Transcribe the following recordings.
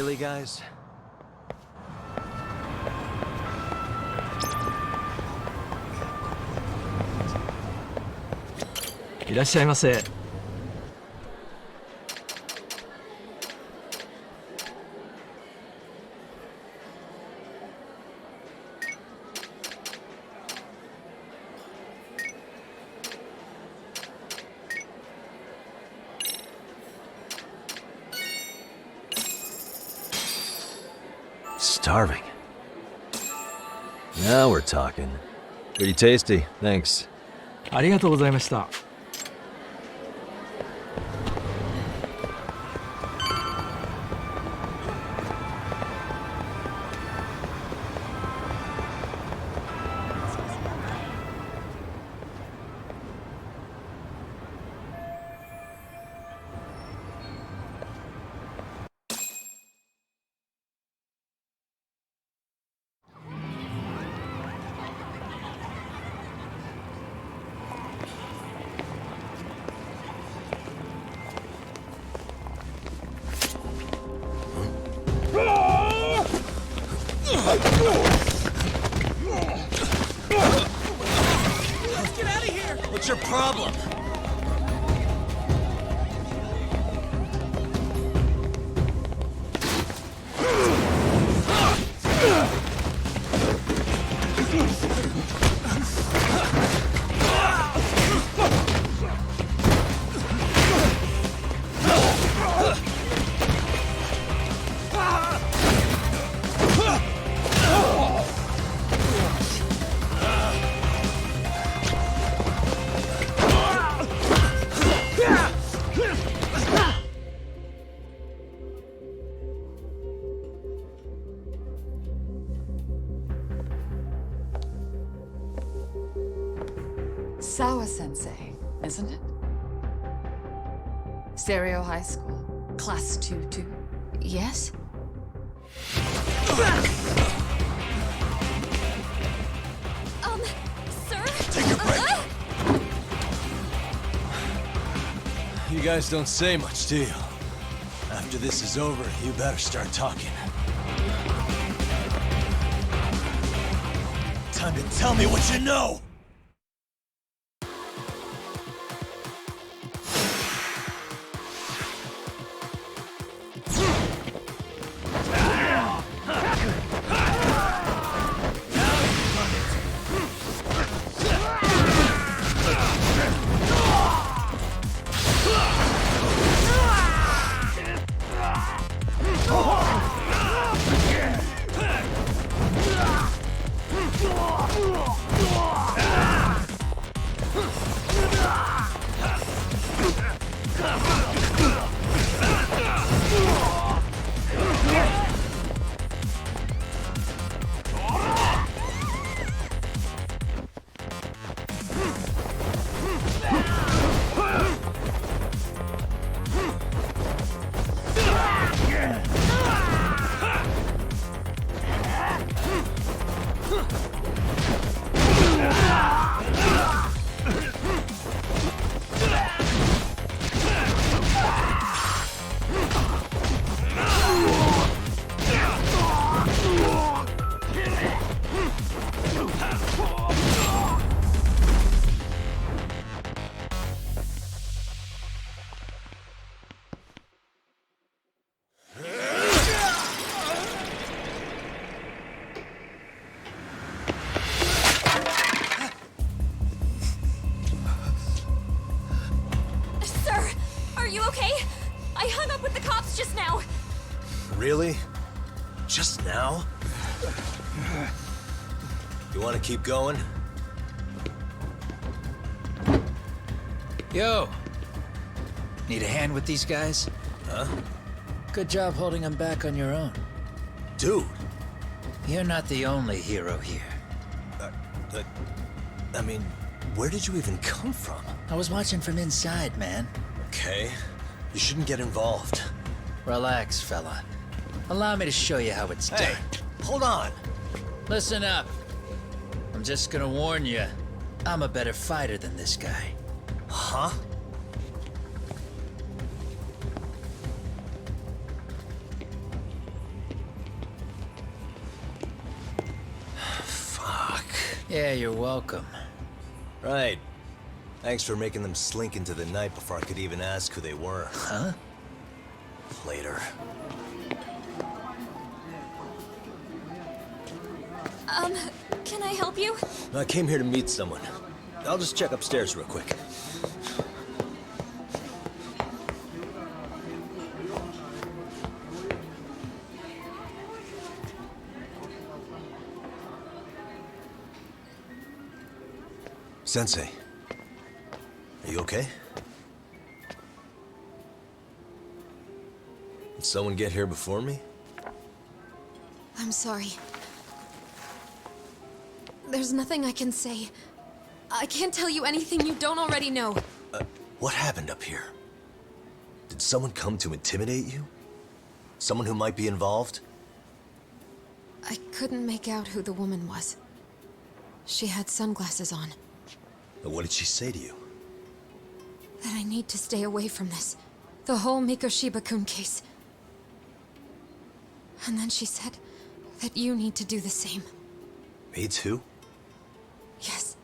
Really, guys? いらっしゃいませ。Starving. Now we're talking. Pretty tasty, thanks. ありがとうございました。Get out of here! What's your problem? Sawa-sensei, isn't it? Stereo High School, Class 2-2. Yes? Sir? Take your break. You guys don't say much, do you? After this is over, you better start talking. Time to tell me what you know! Sir, are you okay? I hung up with the cops just now. Really? Just now? You want to keep going? Yo! Need a hand with these guys? Huh? Good job holding them back on your own. Dude! You're not the only hero here. I mean, where did you even come from? I was watching from inside, man. Okay. You shouldn't get involved. Relax, fella. Allow me to show you how it's Hey, done. hold on! Listen up. I'm just gonna warn you. I'm a better fighter than this guy. Huh? Yeah, you're welcome. Right. Thanks for making them slink into the night before I could even ask who they were. Huh? Later. Can I help you? I came here to meet someone. I'll just check upstairs real quick. Sensei, are you okay? Did someone get here before me? I'm sorry. There's nothing I can say. I can't tell you anything you don't already know. What happened up here? Did someone come to intimidate you? Someone who might be involved? I couldn't make out who the woman was. She had sunglasses on. What did she say to you? That I need to stay away from this. The whole Mikoshiba-kun case. And then she said that you need to do the same. Me too? Yes.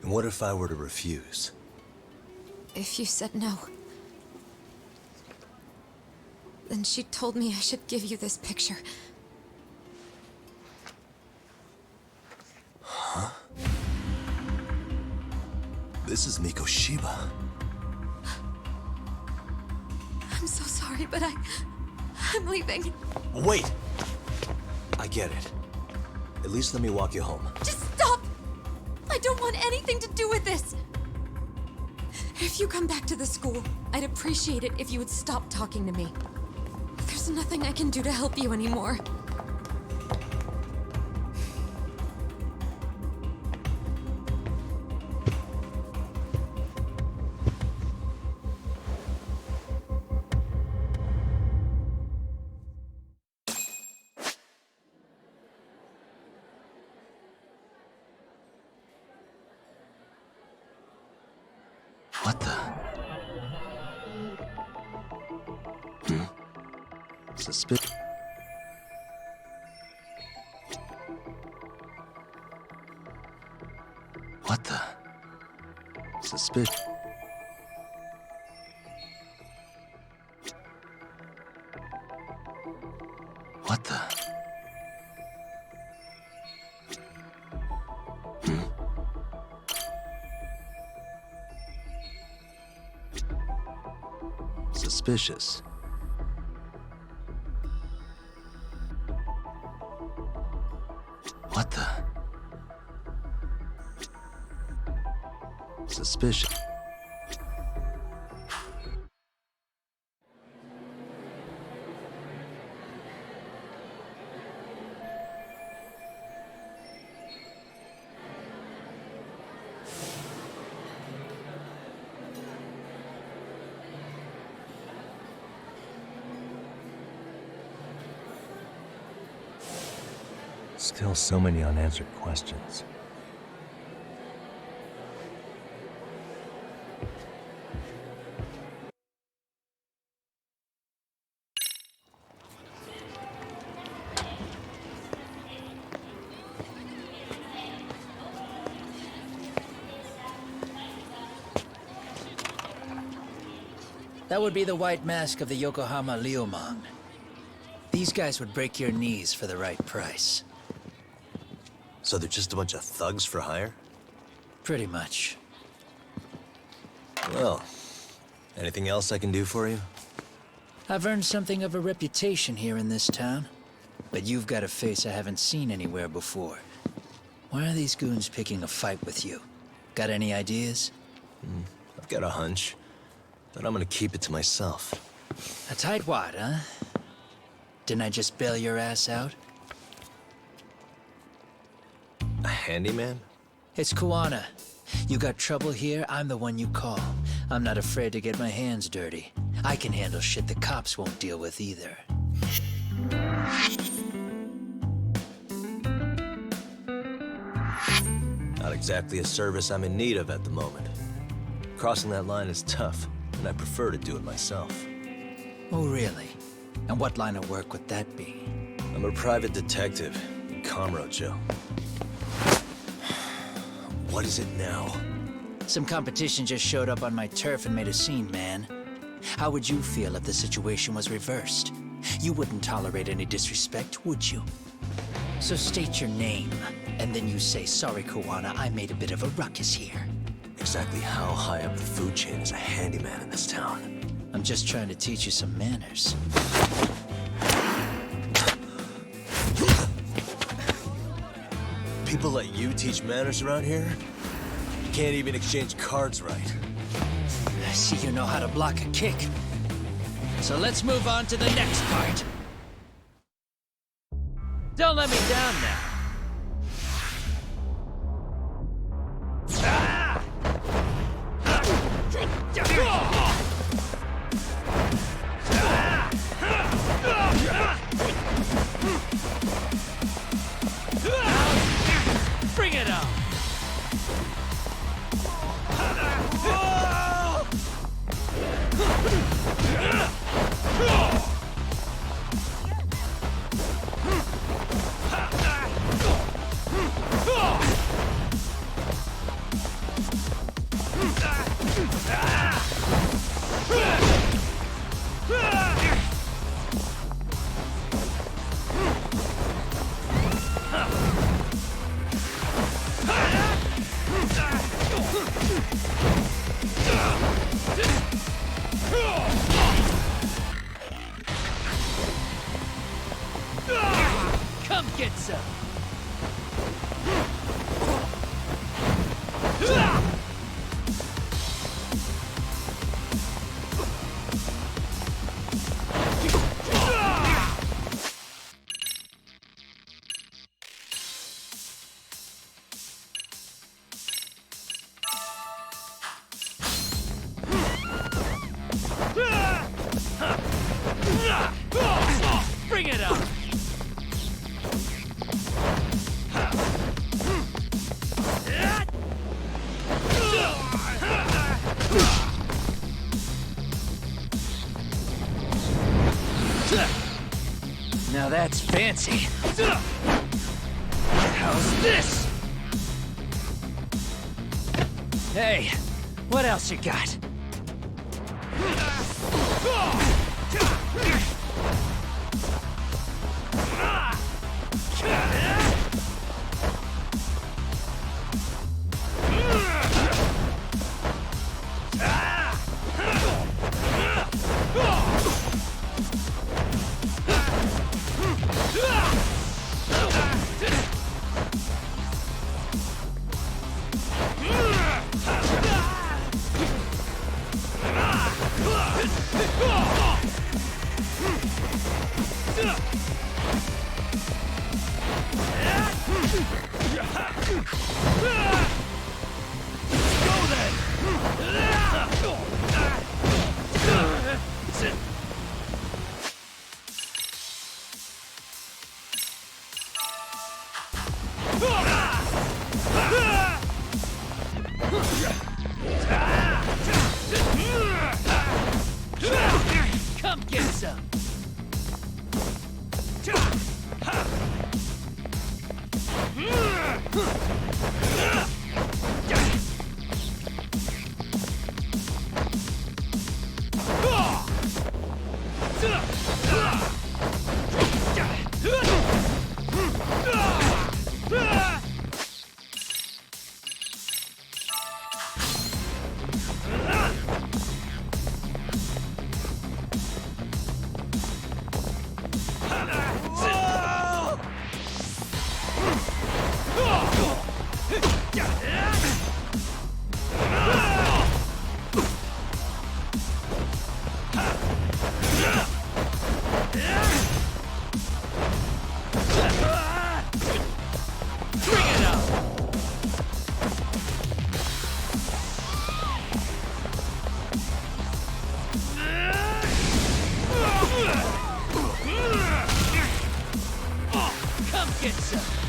And what if I were to refuse? If you said no. Then she told me I should give you this picture. Huh? This is Mikoshiba. I'm so sorry, but I'm leaving. Wait! I get it. At least let me walk you home. Just stop! I don't want anything to do with this! If you come back to the school, I'd appreciate it if you would stop talking to me. There's nothing I can do to help you anymore. What the? Suspicious. What the? Suspicious. What the? Suspicious. What the? Suspicious. Still so many unanswered questions. That would be the white mask of the Yokohama Liumang. These guys would break your knees for the right price. So they're just a bunch of thugs for hire? Pretty much. Well, anything else I can do for you? I've earned something of a reputation here in this town. But you've got a face I haven't seen anywhere before. Why are these goons picking a fight with you? Got any ideas? I've got a hunch, but I'm gonna keep it to myself. A tightwad, huh? Didn't I just bail your ass out? A handyman? It's Kuwana. You got trouble here, I'm the one you call. I'm not afraid to get my hands dirty. I can handle shit the cops won't deal with either. Not exactly a service I'm in need of at the moment. Crossing that line is tough, and I prefer to do it myself. Oh, really? And what line of work would that be? I'm a private detective in Kamurocho. What is it now? Some competition just showed up on my turf and made a scene, man. How would you feel if the situation was reversed? You wouldn't tolerate any disrespect, would you? So state your name, and then you say, sorry, Koana, I made a bit of a ruckus here. Exactly how high up the food chain is a handyman in this town? I'm just trying to teach you some manners. People let you teach manners around here? You can't even exchange cards right. I see you know how to block a kick. So let's move on to the next part. Don't let me down now. Bring it on! Come get some! Bring it on! Now that's fancy. How's this? Hey, what else you got? Come get some! Get some!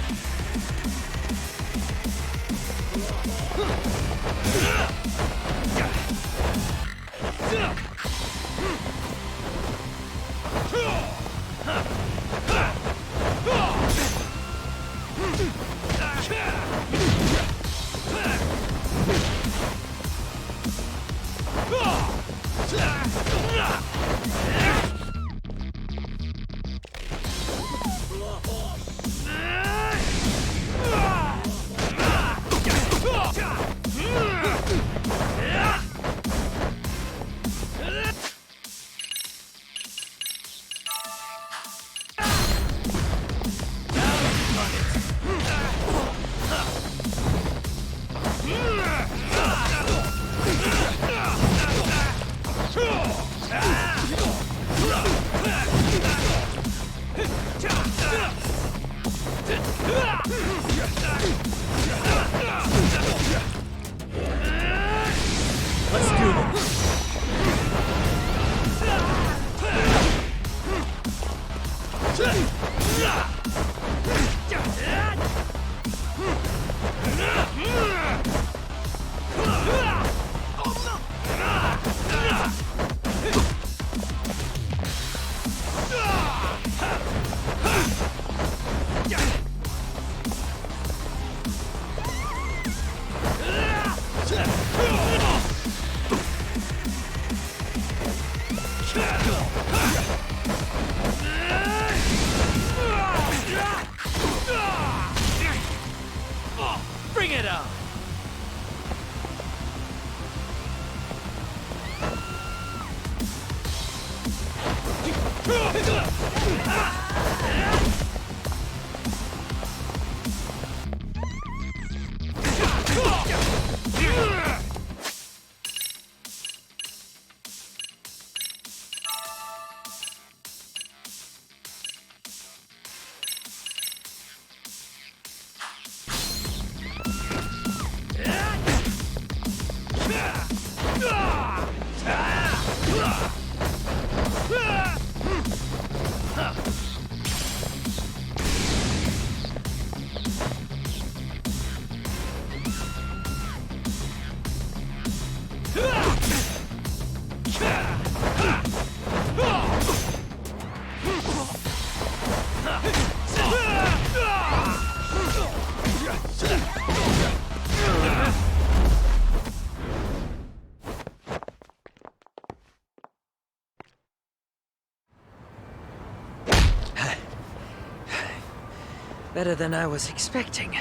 Better than I was expecting.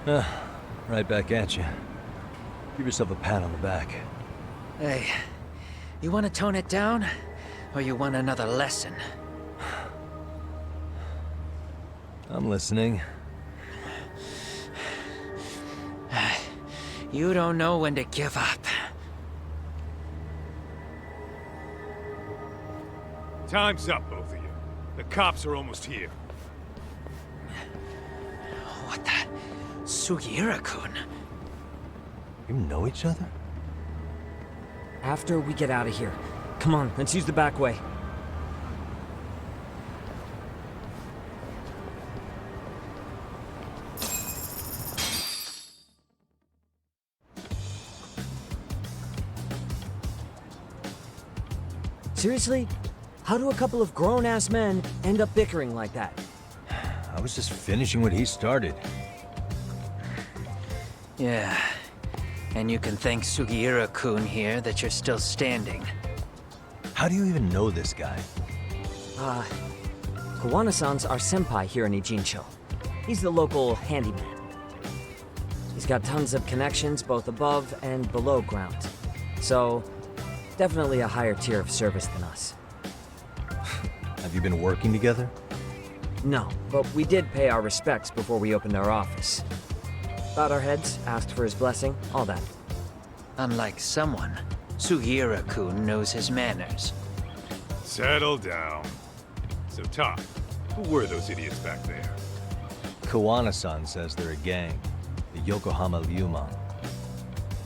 Right back at you. Give yourself a pat on the back. Hey, you want to tone it down? Or you want another lesson? I'm listening. You don't know when to give up. Time's up, both of you. The cops are almost here. What the? Sugiura-kun? You know each other? After we get out of here. Come on, let's use the back way. Seriously? How do a couple of grown-ass men end up bickering like that? I was just finishing what he started. Yeah. And you can thank Sugiura-kun here that you're still standing. How do you even know this guy? Kawana-san's our senpai here in Ijincho. He's the local handyman. He's got tons of connections both above and below ground. So, definitely a higher tier of service than us. Have you been working together? No, but we did pay our respects before we opened our office. Bowed our heads, asked for his blessing, all that. Unlike someone, Sugiura-kun knows his manners. Settle down. So, Top, who were those idiots back there? Kawana-san says they're a gang. The Yokohama Ryuman.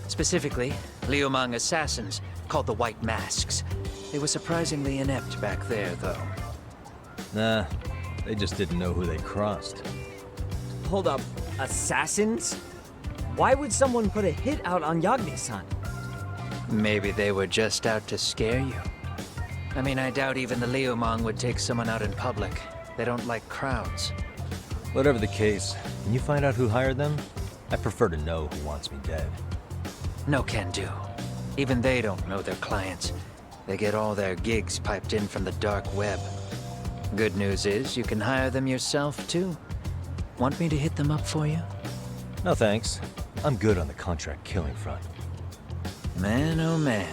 Specifically, Liumang assassins, called the White Masks. They were surprisingly inept back there, though. Nah, they just didn't know who they crossed. Hold up, assassins? Why would someone put a hit out on Yagami-san? Maybe they were just out to scare you. I mean, I doubt even the Liumang would take someone out in public. They don't like crowds. Whatever the case, can you find out who hired them? I prefer to know who wants me dead. No can do. Even they don't know their clients. They get all their gigs piped in from the dark web. Good news is, you can hire them yourself, too. Want me to hit them up for you? No thanks. I'm good on the contract killing front. Man, oh man.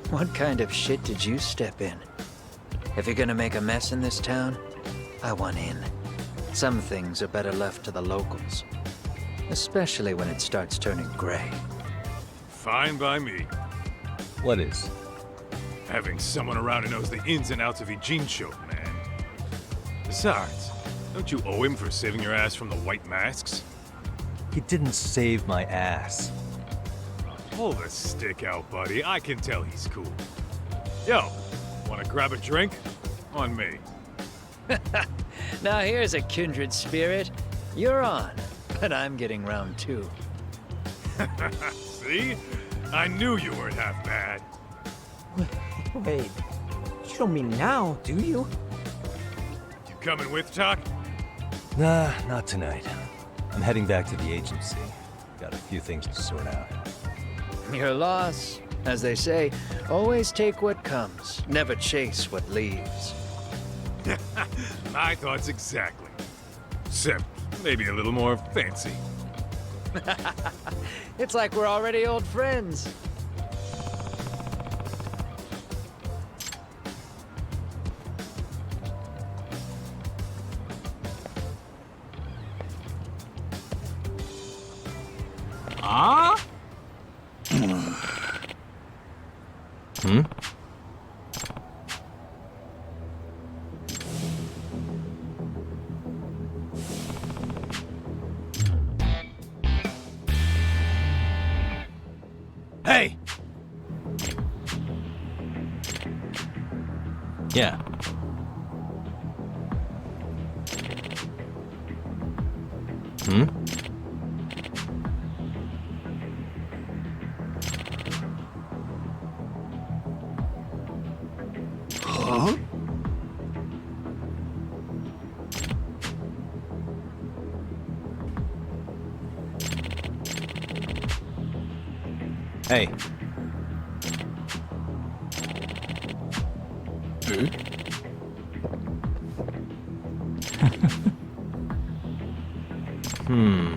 What kind of shit did you step in? If you're gonna make a mess in this town, I want in. Some things are better left to the locals. Especially when it starts turning gray. Fine by me. What is? Having someone around who knows the ins and outs of Ijincho, man. Besides, don't you owe him for saving your ass from the White Masks? He didn't save my ass. Pull the stick out, buddy. I can tell he's cool. Yo, wanna grab a drink? On me. Now here's a kindred spirit. You're on, but I'm getting round two. See? I knew you weren't half bad. Wait, you don't mean now, do you? You coming with, Talk? Nah, not tonight. I'm heading back to the agency. Got a few things to sort out. Your loss. As they say, always take what comes, never chase what leaves. My thoughts exactly. Except maybe a little more fancy. It's like we're already old friends. あHmm? Hey! Yeah. Hmm? Huh? Hey. Hmm.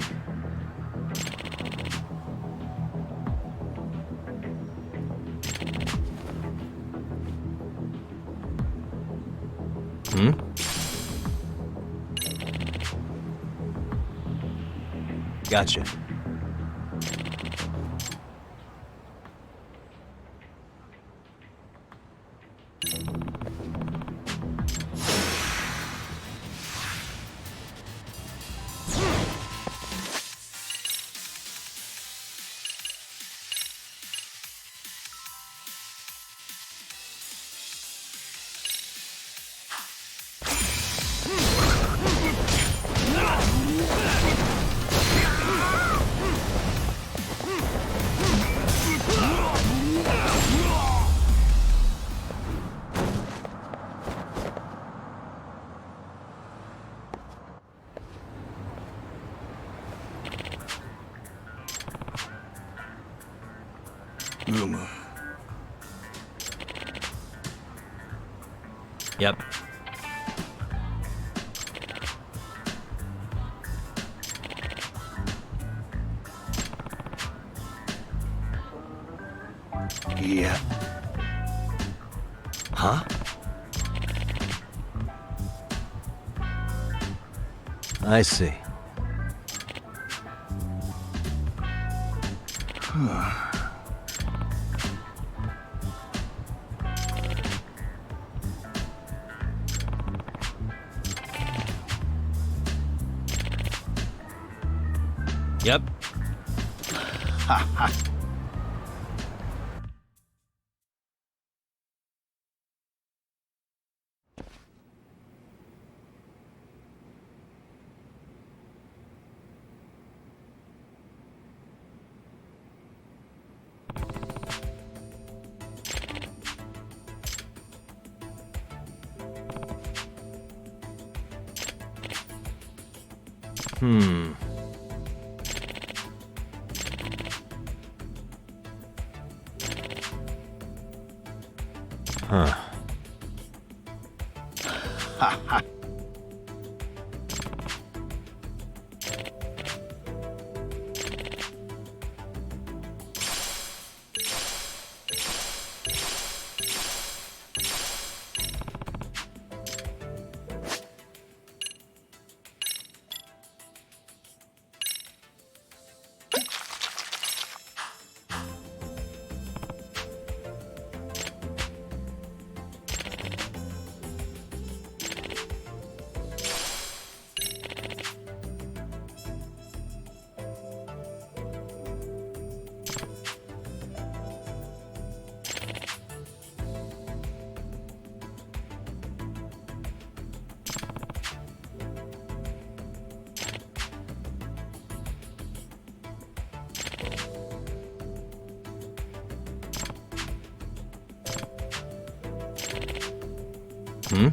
Hmm? Gotcha. Yep. Yeah. Huh? I see. Yep. Hmm. Huh. Hmm?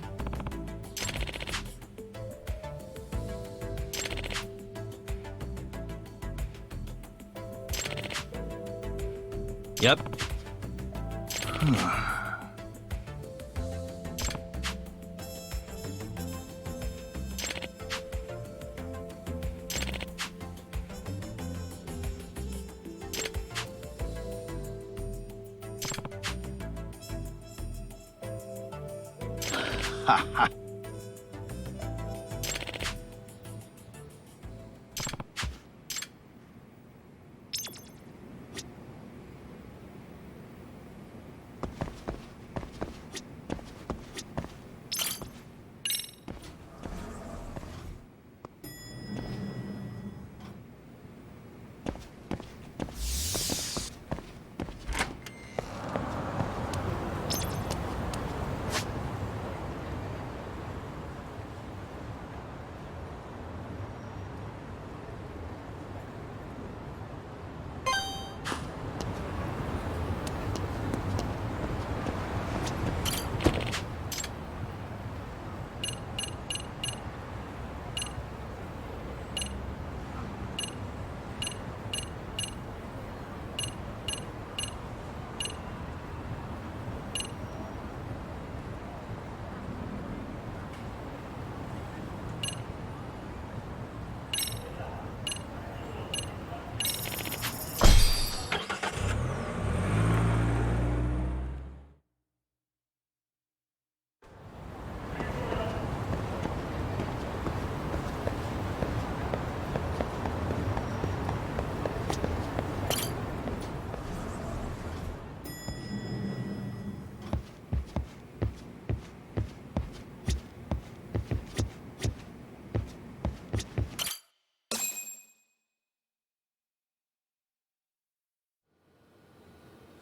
Yep.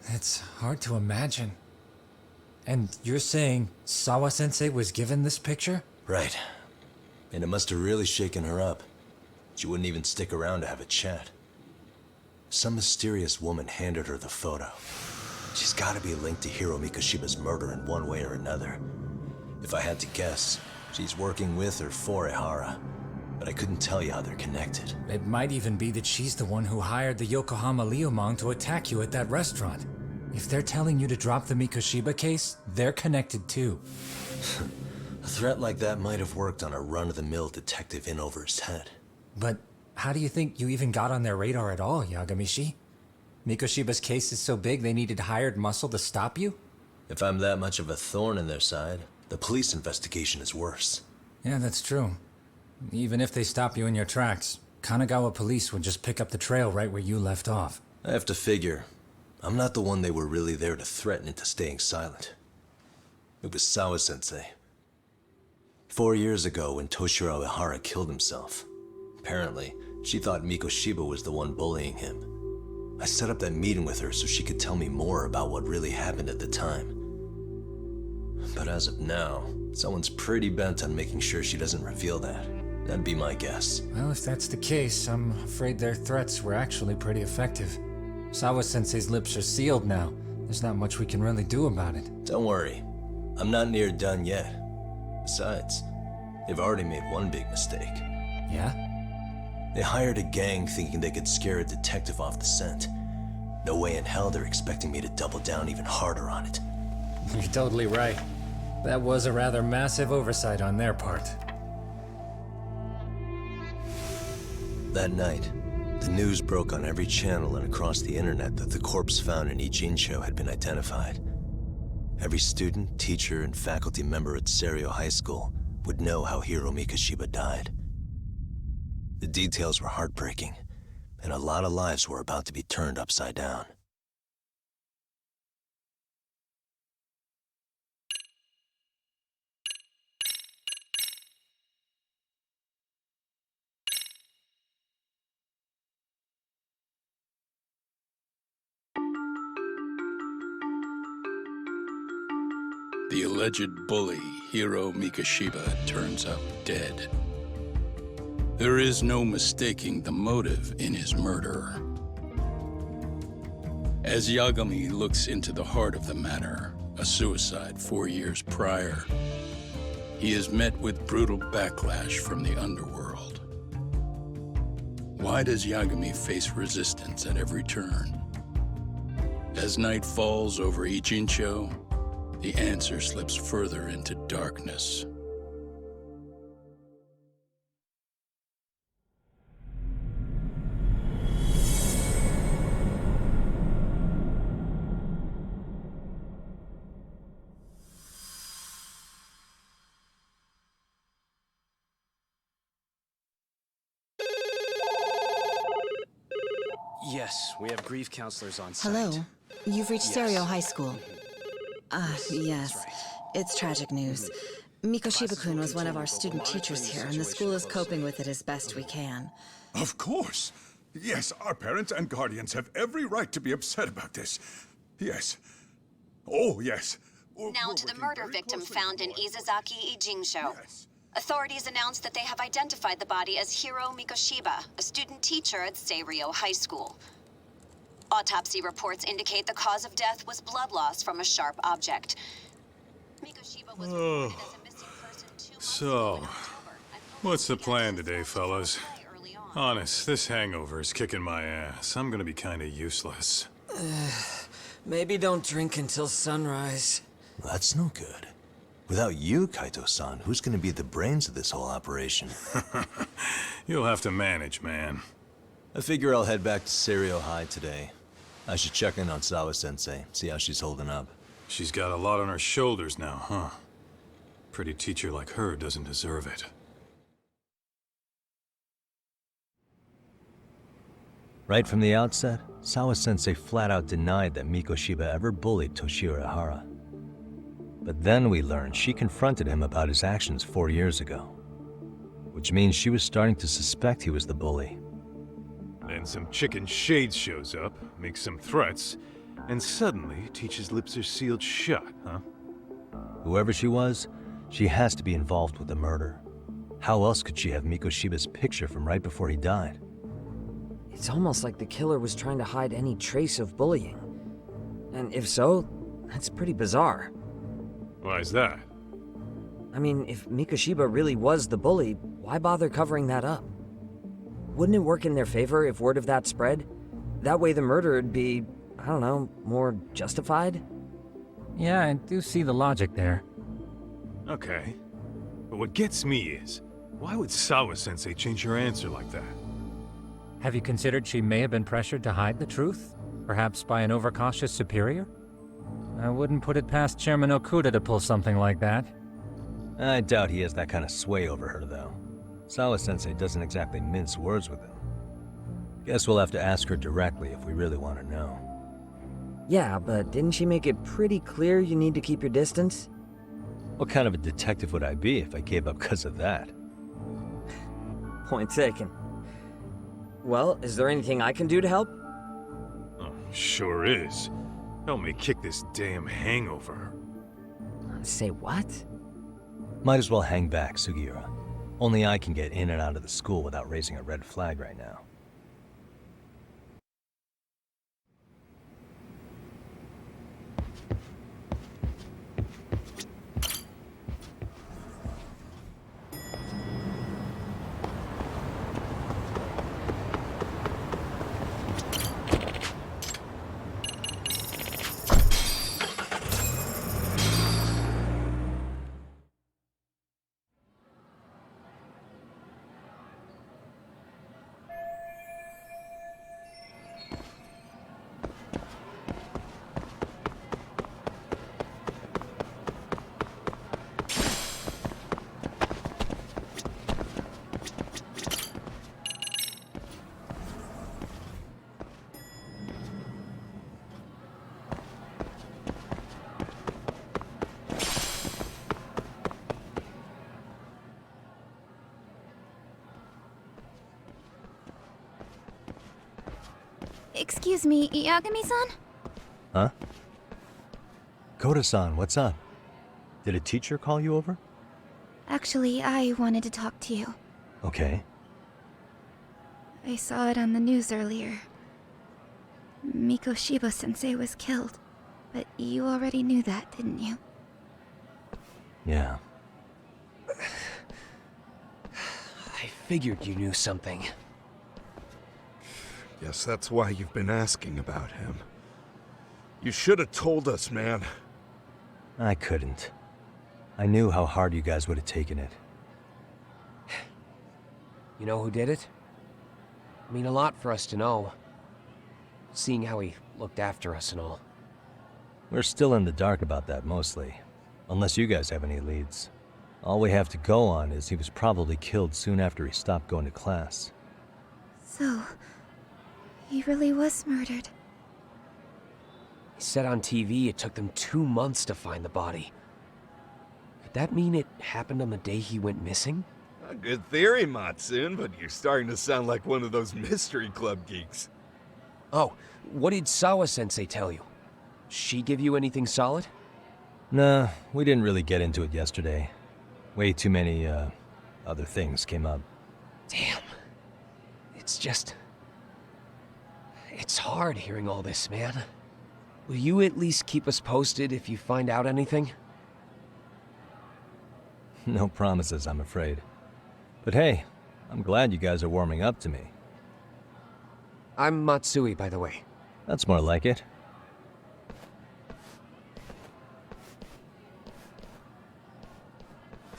It's hard to imagine. And you're saying Sawa-sensei was given this picture? Right. And it must have really shaken her up. She wouldn't even stick around to have a chat. Some mysterious woman handed her the photo. She's gotta be linked to Hiro Mikoshiba's murder in one way or another. If I had to guess, she's working with or for Ehara. But I couldn't tell you how they're connected. It might even be that she's the one who hired the Yokohama Liumang to attack you at that restaurant. If they're telling you to drop the Mikoshiba case, they're connected too. A threat like that might have worked on a run-of-the-mill detective in over his head. But how do you think you even got on their radar at all, Yagamishi? Mikoshiba's case is so big they needed hired muscle to stop you? If I'm that much of a thorn in their side, the police investigation is worse. Yeah, that's true. Even if they stop you in your tracks, Kanagawa police would just pick up the trail right where you left off. I have to figure, I'm not the one they were really there to threaten into staying silent. It was Sawa-sensei. 4 years ago, when Toshiro Ehara killed himself, apparently, she thought Mikoshiba was the one bullying him. I set up that meeting with her so she could tell me more about what really happened at the time. But as of now, someone's pretty bent on making sure she doesn't reveal that. That'd be my guess. Well, if that's the case, I'm afraid their threats were actually pretty effective. Sawa-sensei's lips are sealed now. There's not much we can really do about it. Don't worry. I'm not near done yet. Besides, they've already made one big mistake. Yeah? They hired a gang thinking they could scare a detective off the scent. No way in hell they're expecting me to double down even harder on it. You're totally right. That was a rather massive oversight on their part. That night, the news broke on every channel and across the internet that the corpse found in Ijincho had been identified. Every student, teacher, and faculty member at Serio High School would know how Hiro Mikoshiba died. The details were heartbreaking, and a lot of lives were about to be turned upside down. The alleged bully, Hiro Mikoshiba, turns up dead. There is no mistaking the motive in his murder. As Yagami looks into the heart of the matter, a suicide 4 years prior, he is met with brutal backlash from the underworld. Why does Yagami face resistance at every turn? As night falls over Ijincho, the answer slips further into darkness. Yes, we have grief counselors on site. Hello. You've reached Yes. Serio High School. Yes. That's right. It's tragic news. Mikoshiba-kun was one of our student teachers here, and the school is coping with it as best we can. Of course. Yes, our parents and guardians have every right to be upset about this. Yes. Oh, yes. Now to the murder victim found in Izazaki Ijincho. Authorities announced that they have identified the body as Hiro Mikoshiba, a student teacher at Serio High School. Autopsy reports indicate the cause of death was blood loss from a sharp object. Mikoshiba was reported as a missing person 2 months ago in October. What's the plan today, fellas? Honest, this hangover is kicking my ass. I'm gonna be kinda useless. Maybe don't drink until sunrise. That's no good. Without you, Kaito-san, who's gonna be the brains of this whole operation? You'll have to manage, man. I figure I'll head back to Serio High today. I should check in on Sawa-sensei, see how she's holding up. She's got a lot on her shoulders now, huh? Pretty teacher like her doesn't deserve it. Right from the outset, Sawa-sensei flat out denied that Mikoshiba ever bullied Toshiro Ehara. But then we learned she confronted him about his actions 4 years ago. Which means she was starting to suspect he was the bully. Then some chicken shades shows up, makes some threats, and suddenly Teach's lips are sealed shut, huh? Whoever she was, she has to be involved with the murder. How else could she have Mikoshiba's picture from right before he died? It's almost like the killer was trying to hide any trace of bullying. And if so, that's pretty bizarre. Why is that? I mean, if Mikoshiba really was the bully, why bother covering that up? Wouldn't it work in their favor if word of that spread? That way the murder would be, I don't know, more justified? Yeah, I do see the logic there. Okay. But what gets me is, why would Sawa-sensei change her answer like that? Have you considered she may have been pressured to hide the truth? Perhaps by an overcautious superior? I wouldn't put it past Chairman Okuda to pull something like that. I doubt he has that kind of sway over her, though. Sawa-sensei doesn't exactly mince words with him. Guess we'll have to ask her directly if we really want to know. Yeah, but didn't she make it pretty clear you need to keep your distance? What kind of a detective would I be if I gave up because of that? Point taken. Well, is there anything I can do to help? Oh, sure is. Help me kick this damn hangover. Say what? Might as well hang back, Sugiura. Only I can get in and out of the school without raising a red flag right now. Excuse me, Yagami-san? Huh? Koda-san, what's up? Did a teacher call you over? Actually, I wanted to talk to you. Okay. I saw it on the news earlier. Mikoshiba-sensei was killed. But you already knew that, didn't you? Yeah. I figured you knew something. Guess that's why you've been asking about him. You should have told us, man. I couldn't. I knew how hard you guys would have taken it. You know who did it? I mean a lot for us to know. Seeing how he looked after us and all. We're still in the dark about that, mostly. Unless you guys have any leads. All we have to go on is he was probably killed soon after he stopped going to class. So, he really was murdered. He said on TV it took them 2 months to find the body. Could that mean it happened on the day he went missing? A good theory, Matsun, but you're starting to sound like one of those mystery club geeks. Oh, what did Sawa-sensei tell you? She give you anything solid? Nah, we didn't really get into it yesterday. Way too many, other things came up. Damn. It's just... It's hard hearing all this, man. Will you at least keep us posted if you find out anything? No promises, I'm afraid. But hey, I'm glad you guys are warming up to me. I'm Matsui, by the way. That's more like it.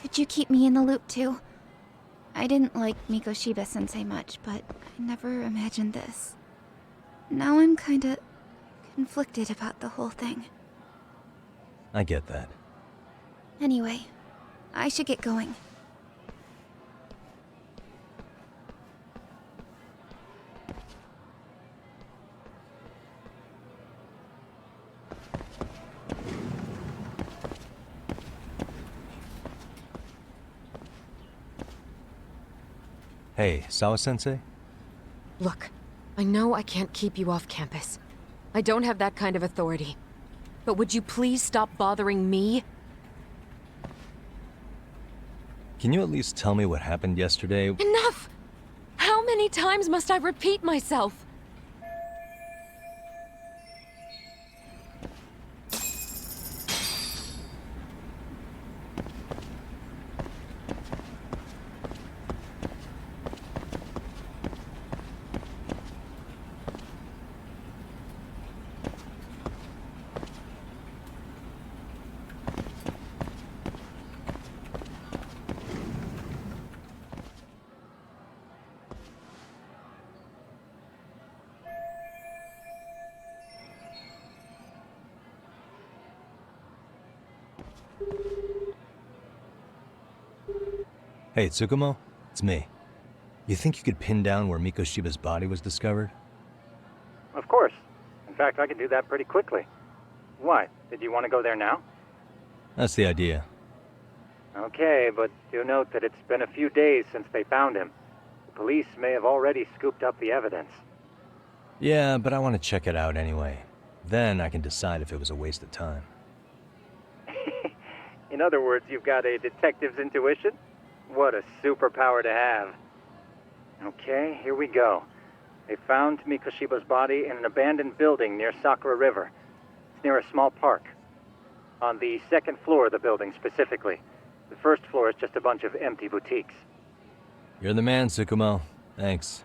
Could you keep me in the loop too? I didn't like Mikoshiba-sensei much, but I never imagined this. Now I'm kinda conflicted about the whole thing. I get that. Anyway, I should get going. Hey, Sawa-sensei? Look, I know I can't keep you off campus. I don't have that kind of authority. But would you please stop bothering me? Can you at least tell me what happened yesterday? Enough! How many times must I repeat myself? Hey, Tsukumo? It's me. You think you could pin down where Mikoshiba's body was discovered? Of course. In fact, I can do that pretty quickly. What? Did you want to go there now? That's the idea. Okay, but do note that it's been a few days since they found him. The police may have already scooped up the evidence. Yeah, but I want to check it out anyway. Then I can decide if it was a waste of time. In other words, you've got a detective's intuition? What a superpower to have. Okay, here we go. They found Mikoshiba's body in an abandoned building near Sakura River. It's near a small park. On the second floor of the building, specifically. The first floor is just a bunch of empty boutiques. You're the man, Tsukumo. Thanks.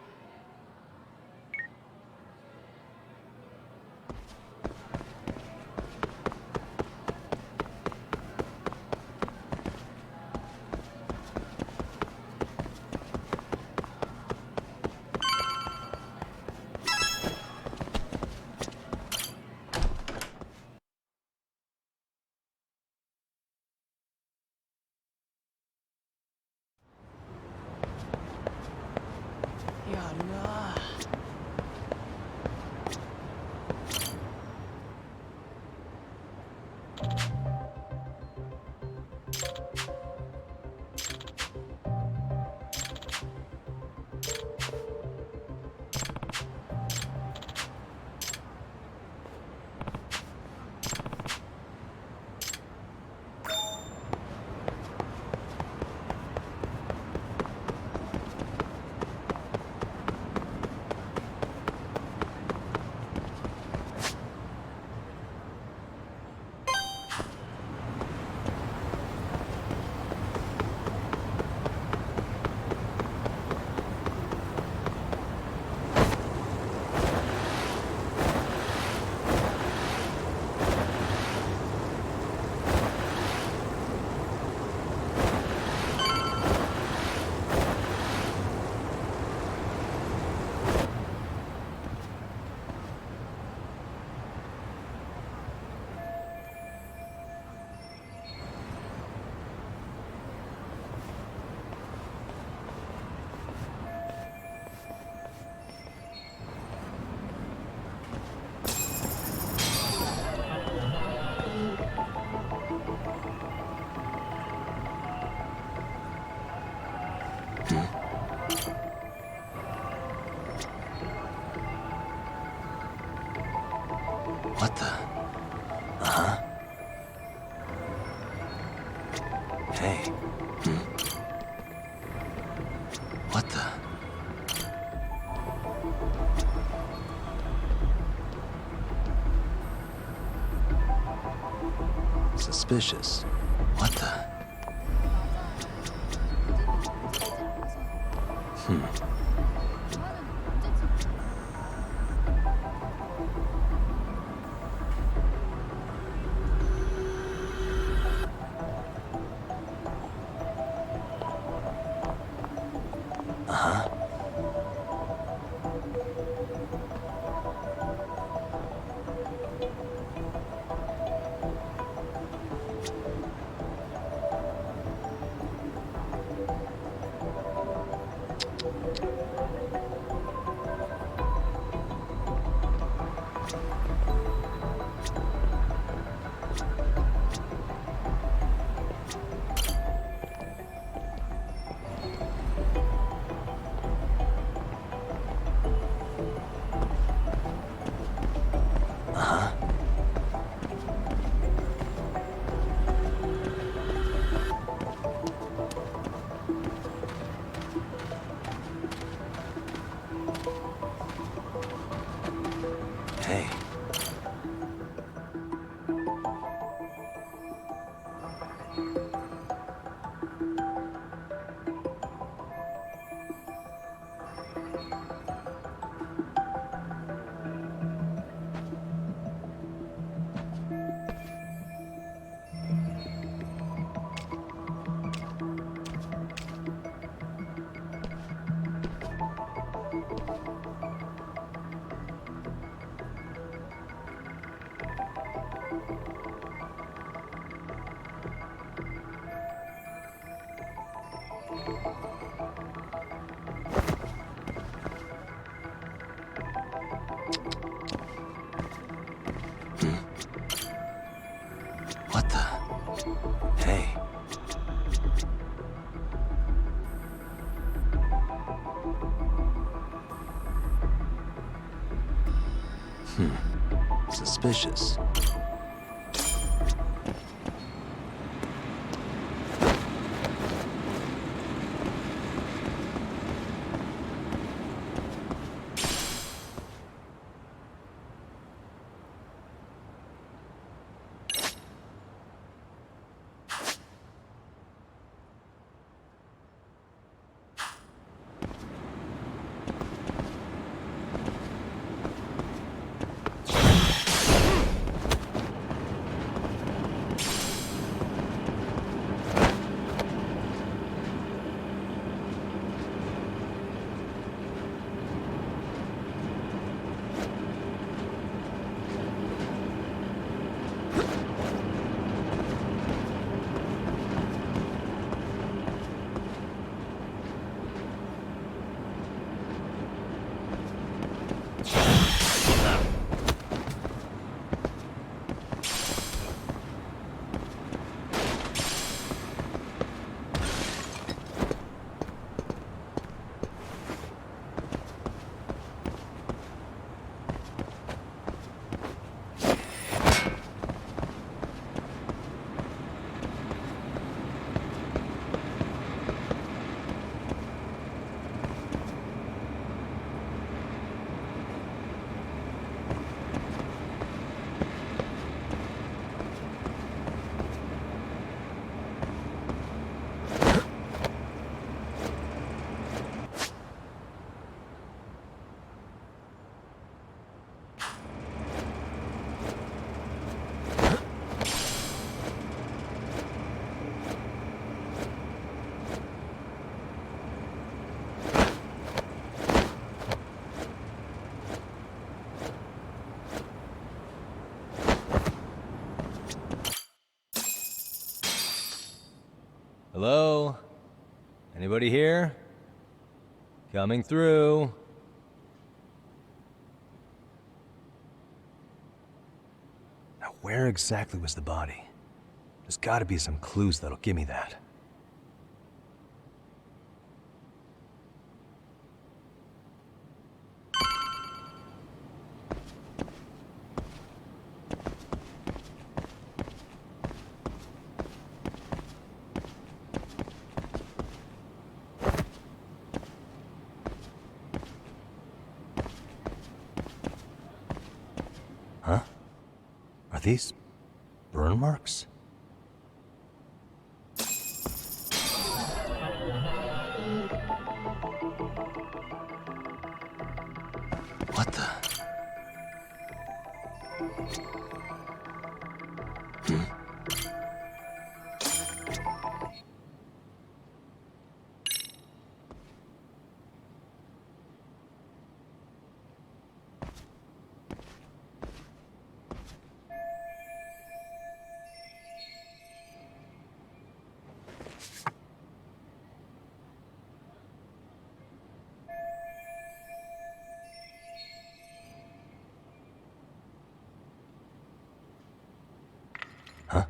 What the? Uh-huh. Hey. What the? Suspicious. What the? Uh-huh. Hey. What the? Hey. Suspicious. Hello? Anybody here? Coming through. Now, where exactly was the body? There's gotta be some clues that'll give me that. Huh? Are these burn marks? What the? Huh?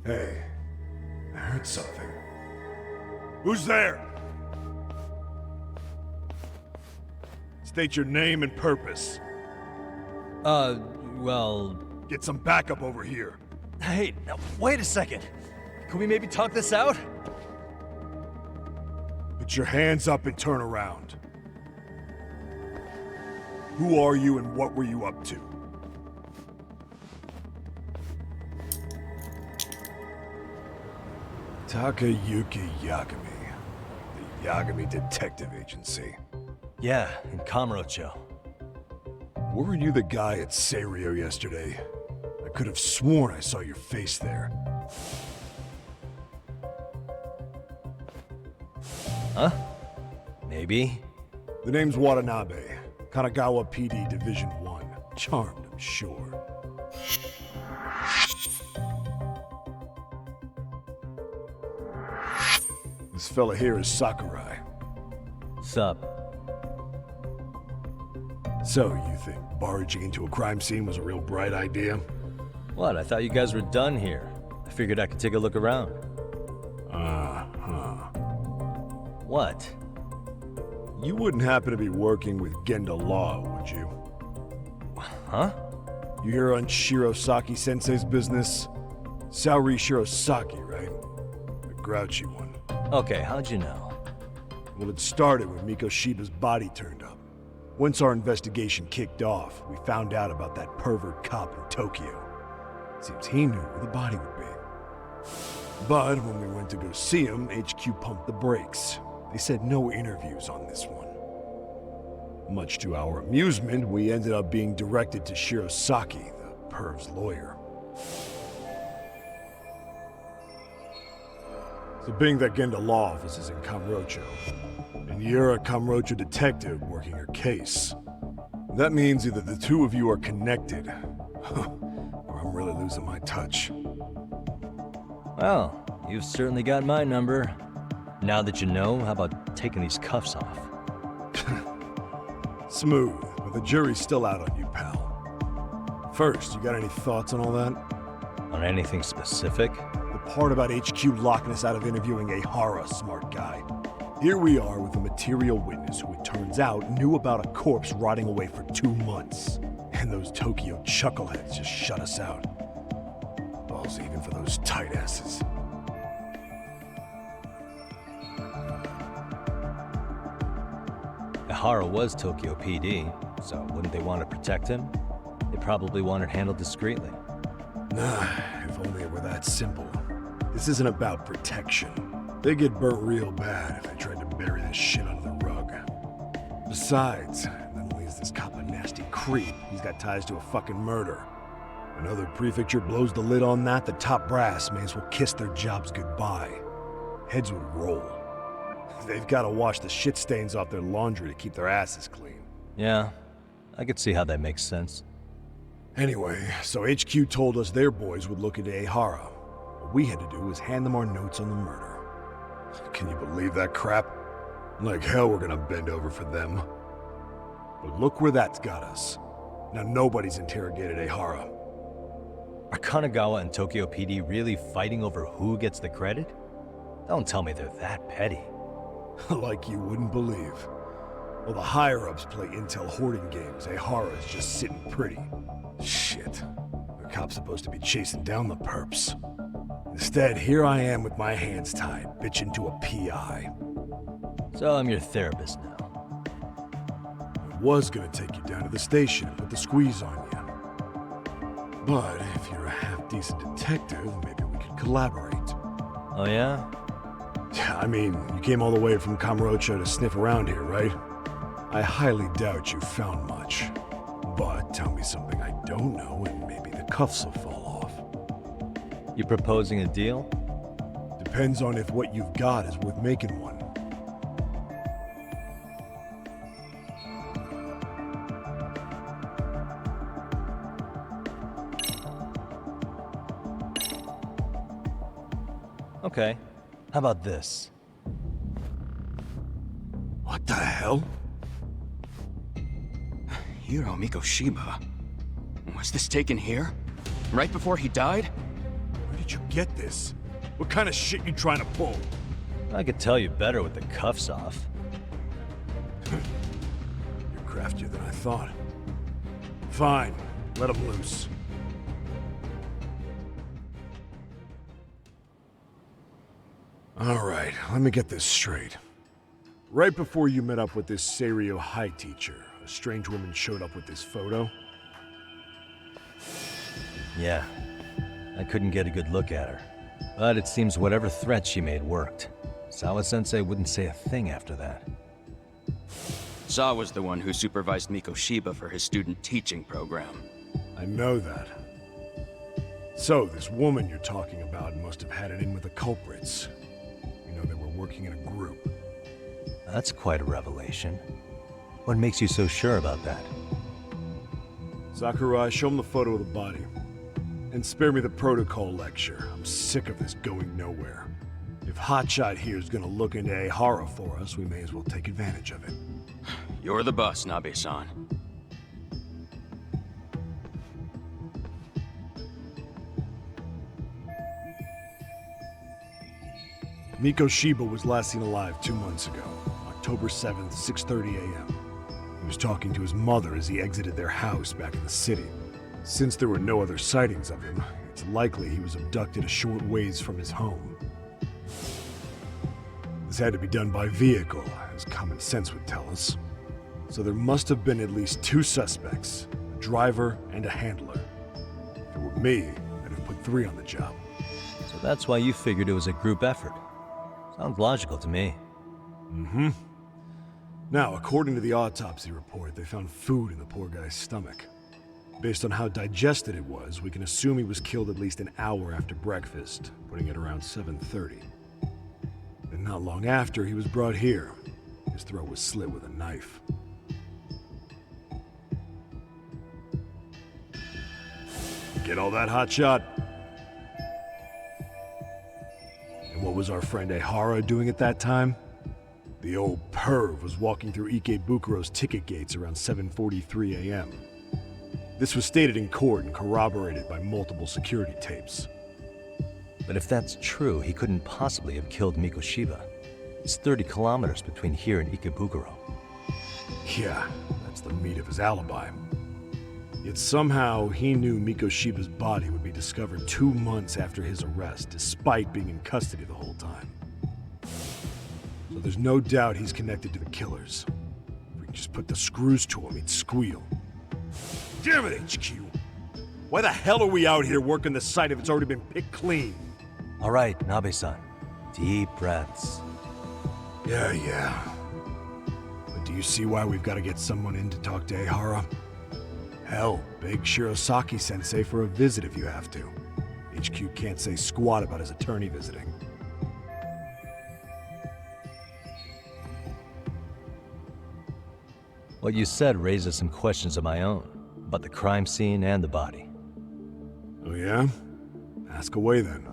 Hey, I heard something. Who's there? State your name and purpose. Well, Get some backup over here. Hey, now, wait a second. Can we maybe talk this out? Put your hands up and turn around. Who are you and what were you up to? Takayuki Yagami. The Yagami Detective Agency. Yeah, in Kamurocho. Weren't you the guy at Seirio yesterday? I could have sworn I saw your face there. Huh? Maybe. The name's Watanabe. Kanagawa PD Division 1. Charmed, I'm sure. This fella here is Sakurai. Sup? So, you think barging into a crime scene was a real bright idea? What? I thought you guys were done here. I figured I could take a look around. Uh-huh. What? You wouldn't happen to be working with Genda Law, would you? Huh? You hear on Shirosaki-sensei's business? Saori Shirosaki, right? The grouchy one. Okay, how'd you know? Well, it started when Mikoshiba's body turned up. Once our investigation kicked off, we found out about that pervert cop in Tokyo. Seems he knew where the body would be. But when we went to go see him, HQ pumped the brakes. They said no interviews on this one. Much to our amusement, we ended up being directed to Shirosaki, the perv's lawyer. So being that Genda Law office is in Kamurocho, and you're a Kamurocho detective working her case, that means either the two of you are connected, or I'm really losing my touch. Well, you've certainly got my number. Now that you know, how about taking these cuffs off? Smooth, but the jury's still out on you, pal. First, you got any thoughts on all that? On anything specific? The part about HQ locking us out of interviewing a Hara, smart guy. Here we are with a material witness who it turns out knew about a corpse rotting away for 2 months. And those Tokyo chuckleheads just shut us out. Balls even for those tight asses. Ihara was Tokyo PD, so wouldn't they want to protect him? They probably want it handled discreetly. Nah, if only it were that simple. This isn't about protection. They get burnt real bad if they tried to bury this shit under the rug. Besides, not only is this cop a nasty creep, he's got ties to a fucking murder. Another prefecture blows the lid on that, the top brass may as well kiss their jobs goodbye. Heads would roll. They've got to wash the shit stains off their laundry to keep their asses clean. Yeah, I could see how that makes sense. Anyway, so HQ told us their boys would look into Ehara. What we had to do was hand them our notes on the murder. Can you believe that crap? Like hell we're gonna bend over for them. But look where that's got us. Now nobody's interrogated Ehara. Are Kanagawa and Tokyo PD really fighting over who gets the credit? Don't tell me they're that petty. Like you wouldn't believe. Well, the higher-ups play intel hoarding games. Ehara is just sitting pretty. Shit. The cop's supposed to be chasing down the perps. Instead, here I am with my hands tied, bitching to a PI. So I'm your therapist now. I was gonna take you down to the station and put the squeeze on you. But if you're a half-decent detective, maybe we could collaborate. Oh yeah? I mean, you came all the way from Kamurocho to sniff around here, right? I highly doubt you found much. But tell me something I don't know and maybe the cuffs will fall off. You proposing a deal? Depends on if what you've got is worth making one. Okay. How about this? What the hell? Hiro Mikoshiba. Was this taken here? Right before he died? Where did you get this? What kind of shit you trying to pull? I could tell you better with the cuffs off. You're craftier than I thought. Fine, let him loose. Alright, let me get this straight. Right before you met up with this Seiryo High teacher, a strange woman showed up with this photo? Yeah. I couldn't get a good look at her. But it seems whatever threat she made worked. Sawa-sensei wouldn't say a thing after that. Saw was the one who supervised Mikoshiba for his student teaching program. I know that. So, this woman you're talking about must have had it in with the culprits. You know, they were working in a group. That's quite a revelation. What makes you so sure about that? Sakurai, show him the photo of the body. And spare me the protocol lecture. I'm sick of this going nowhere. If Hotshot here is gonna look into Ehara for us, we may as well take advantage of it. You're the boss, Nabe-san. Mikoshiba was last seen alive 2 months ago, October 7th, 6:30 a.m. He was talking to his mother as he exited their house back in the city. Since there were no other sightings of him, it's likely he was abducted a short ways from his home. This had to be done by vehicle, as common sense would tell us. So there must have been at least 2 suspects, a driver and a handler. If it were me, I'd have put 3 on the job. So that's why you figured it was a group effort. Sounds logical to me. Mm-hmm. Now, according to the autopsy report, they found food in the poor guy's stomach. Based on how digested it was, we can assume he was killed at least an hour after breakfast, putting it around 7:30. And not long after, he was brought here. His throat was slit with a knife. Get all that, Hotshot? And what was our friend Ehara doing at that time? The old perv was walking through Ikebukuro's ticket gates around 7:43 a.m. This was stated in court and corroborated by multiple security tapes. But if that's true, he couldn't possibly have killed Mikoshiba. It's 30 kilometers between here and Ikebukuro. Yeah, that's the meat of his alibi. Yet somehow he knew Mikoshiba's body would be discovered 2 months after his arrest, despite being in custody the whole time. So there's no doubt he's connected to the killers. If we can just put the screws to him, he'd squeal. Damn it, HQ! Why the hell are we out here working the site if it's already been picked clean? All right, Nabe-san. Deep breaths. Yeah. But do you see why we've got to get someone in to talk to Ehara? Hell, beg Shirosaki-sensei for a visit if you have to. HQ can't say squat about his attorney visiting. What you said raises some questions of my own, about the crime scene and the body. Oh yeah? Ask away then.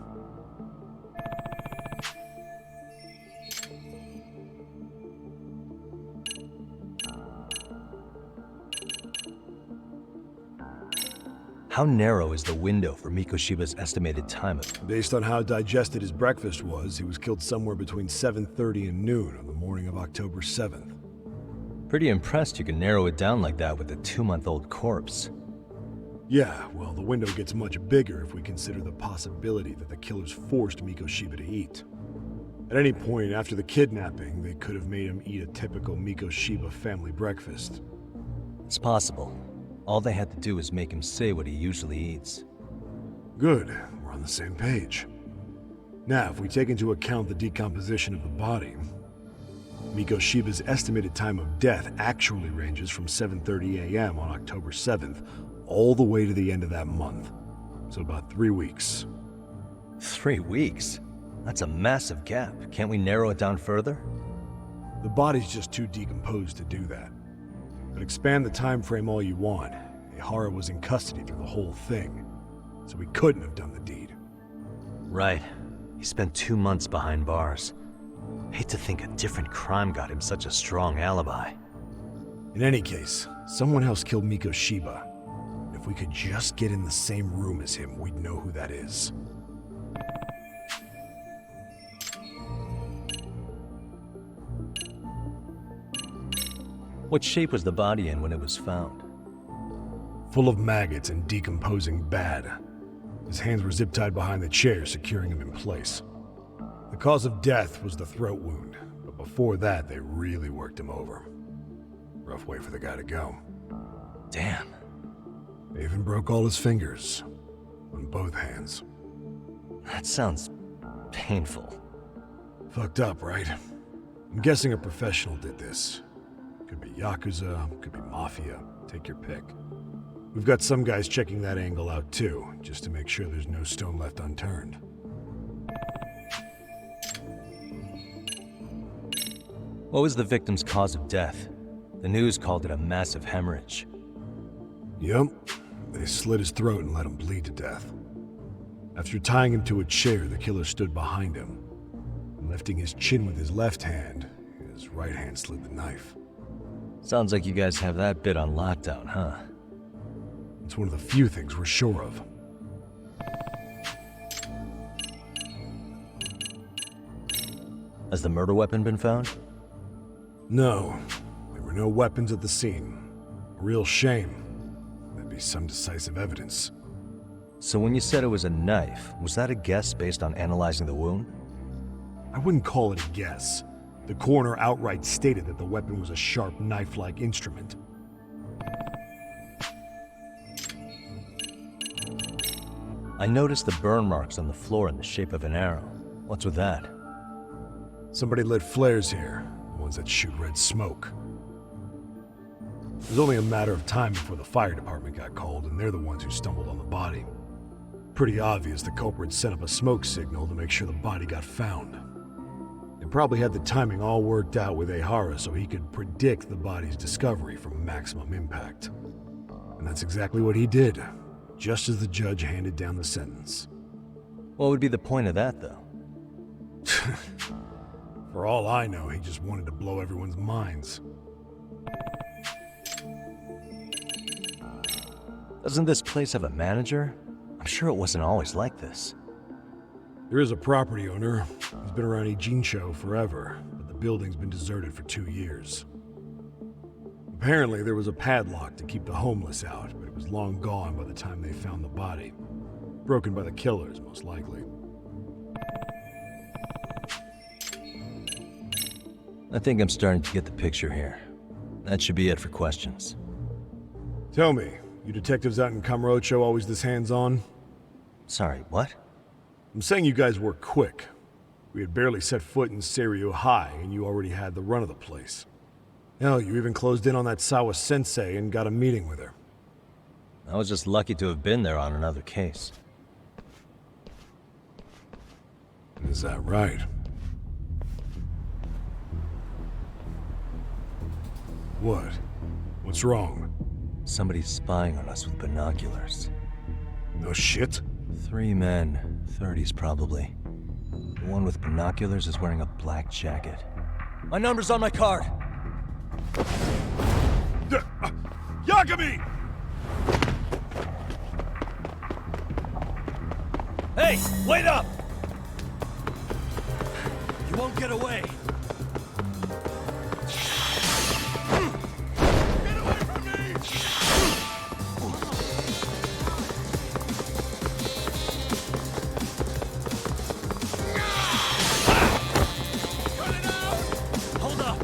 How narrow is the window for Mikoshiba's estimated time of... Based on how digested his breakfast was, he was killed somewhere between 7:30 and noon on the morning of October 7th. Pretty impressed you can narrow it down like that with a 2-month-old corpse. Yeah, well, the window gets much bigger if we consider the possibility that the killers forced Mikoshiba to eat. At any point after the kidnapping, they could have made him eat a typical Mikoshiba family breakfast. It's possible. All they had to do was make him say what he usually eats. Good, we're on the same page. Now, if we take into account the decomposition of the body, Mikoshiba's estimated time of death actually ranges from 7:30 a.m. on October 7th all the way to the end of that month. So about 3 weeks. 3 weeks? That's a massive gap. Can't we narrow it down further? The body's just too decomposed to do that. But expand the time frame all you want. Ehara was in custody through the whole thing, so he couldn't have done the deed. Right. He spent 2 months behind bars. Hate to think a different crime got him such a strong alibi. In any case, someone else killed Mikoshiba. If we could just get in the same room as him, we'd know who that is. What shape was the body in when it was found? Full of maggots and decomposing bad. His hands were zip-tied behind the chair, securing him in place. The Cause of death was the throat wound, but before that, they really worked him over. Rough way for the guy to go. Damn. They even broke all his fingers. On both hands. That sounds painful. Fucked up, right? I'm guessing a professional did this. Could be Yakuza, could be Mafia. Take your pick. We've got some guys checking that angle out too, just to make sure there's no stone left unturned. What was the victim's cause of death? The news called it a massive hemorrhage. Yup. They slit his throat and let him bleed to death. After tying him to a chair, the killer stood behind him. And lifting his chin with his left hand, his right hand slid the knife. Sounds like you guys have that bit on lockdown, huh? It's one of the few things we're sure of. Has the murder weapon been found? No. There were no weapons at the scene. A real shame. There'd be some decisive evidence. So when you said it was a knife, was that a guess based on analyzing the wound? I wouldn't call it a guess. The coroner outright stated that the weapon was a sharp knife-like instrument. I noticed the burn marks on the floor in the shape of an arrow. What's with that? Somebody lit flares here, the ones that shoot red smoke. It was only a matter of time before the fire department got called, and they're the ones who stumbled on the body. Pretty obvious the culprit set up a smoke signal to make sure the body got found. They probably had the timing all worked out with Ehara so he could predict the body's discovery from maximum impact. And that's exactly what he did, just as the judge handed down the sentence. What would be the point of that, though? For all I know, he just wanted to blow everyone's minds. Doesn't this place have a manager? I'm sure it wasn't always like this. There is a property owner. He's been around Ijincho forever, but the building's been deserted for 2 years. Apparently, there was a padlock to keep the homeless out, but it was long gone by the time they found the body. Broken by the killers, most likely. I think I'm starting to get the picture here. That should be it for questions. Tell me, you detectives out in Kamurocho always this hands-on? Sorry, what? I'm saying you guys work quick. We had barely set foot in Seiryu High, and you already had the run of the place. Hell, you even closed in on that Sawa sensei and got a meeting with her. I was just lucky to have been there on another case. Is that right? What? What's wrong? Somebody's spying on us with binoculars. No shit? 3 men, 30s probably. The one with binoculars is wearing a black jacket. My number's on my card! Yagami! Hey, wait up! You won't get away! Get away from me! Cut it out! Hold up!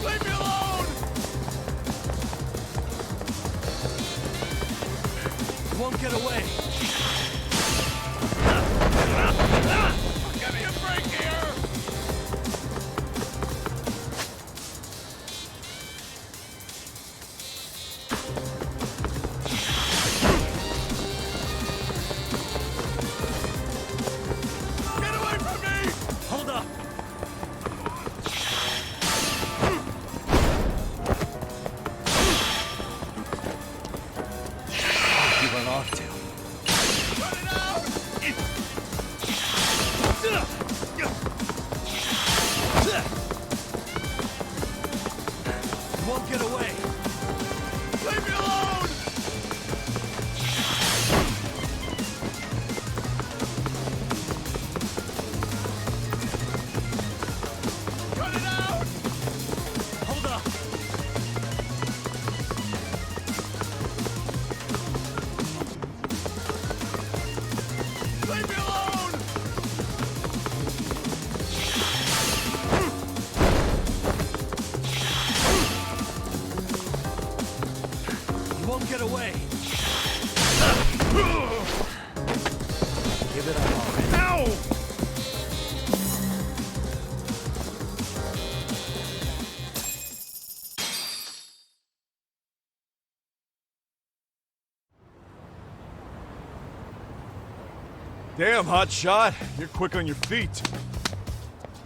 Leave me alone! You won't get away! Give me a break here! Get away from me! Hold up! You run off to? Cut it out! You won't get away! Leave me alone! Cut it out! Hold up! Damn, hotshot. You're quick on your feet.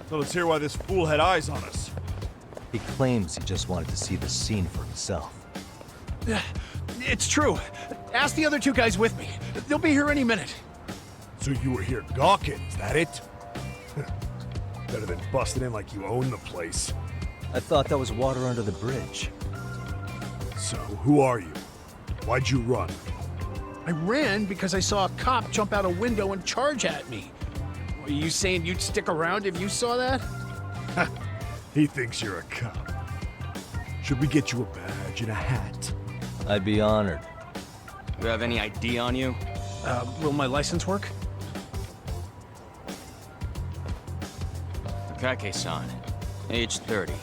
So let's hear why this fool had eyes on us. He claims he just wanted to see the scene for himself. It's true. Ask the other two guys with me. They'll be here any minute. So you were here gawking, is that it? Better than busting in like you own the place. I thought that was water under the bridge. So, who are you? Why'd you run? I ran because I saw a cop jump out a window and charge at me. Are you saying you'd stick around if you saw that? He thinks you're a cop. Should we get you a badge and a hat? I'd be honored. You have any ID on you? Will my license work? Akake-san, age 30.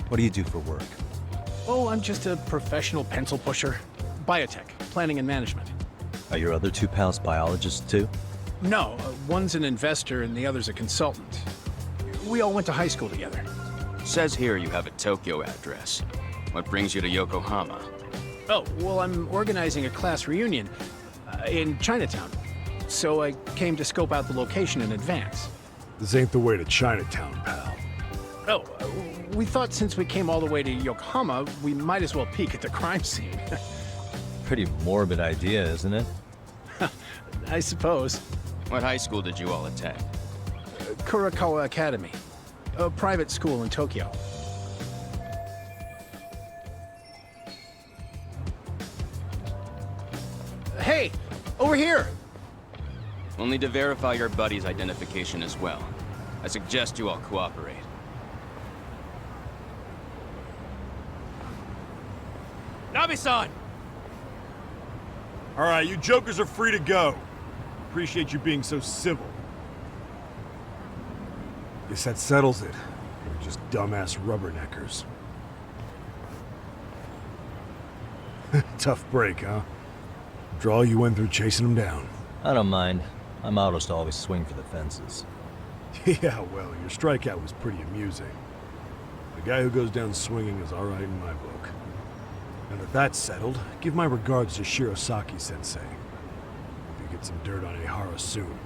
What do you do for work? Oh, I'm just a professional pencil pusher. Biotech, planning and management. Are your other two pals biologists too? No, one's an investor and the other's a consultant. We all went to high school together. Says here you have a Tokyo address. What brings you to Yokohama? Oh, well, I'm organizing a class reunion in Chinatown. So I came to scope out the location in advance. This ain't the way to Chinatown, pal. Oh, we thought since we came all the way to Yokohama, we might as well peek at the crime scene. Pretty morbid idea, isn't it? I suppose. What high school did you all attend? Kurakawa Academy, a private school in Tokyo. Hey, over here! We'll need to verify your buddy's identification as well. I suggest you all cooperate. Nabe-san! All right, you jokers are free to go. Appreciate you being so civil. Guess that settles it. We're just dumbass rubberneckers. Tough break, huh? Draw you went through chasing them down. I don't mind. My motto's to always swing for the fences. Yeah, well, your strikeout was pretty amusing. The guy who goes down swinging is all right in my book. Now that that's settled, give my regards to Shirosaki-sensei. Hope you get some dirt on Ehara soon.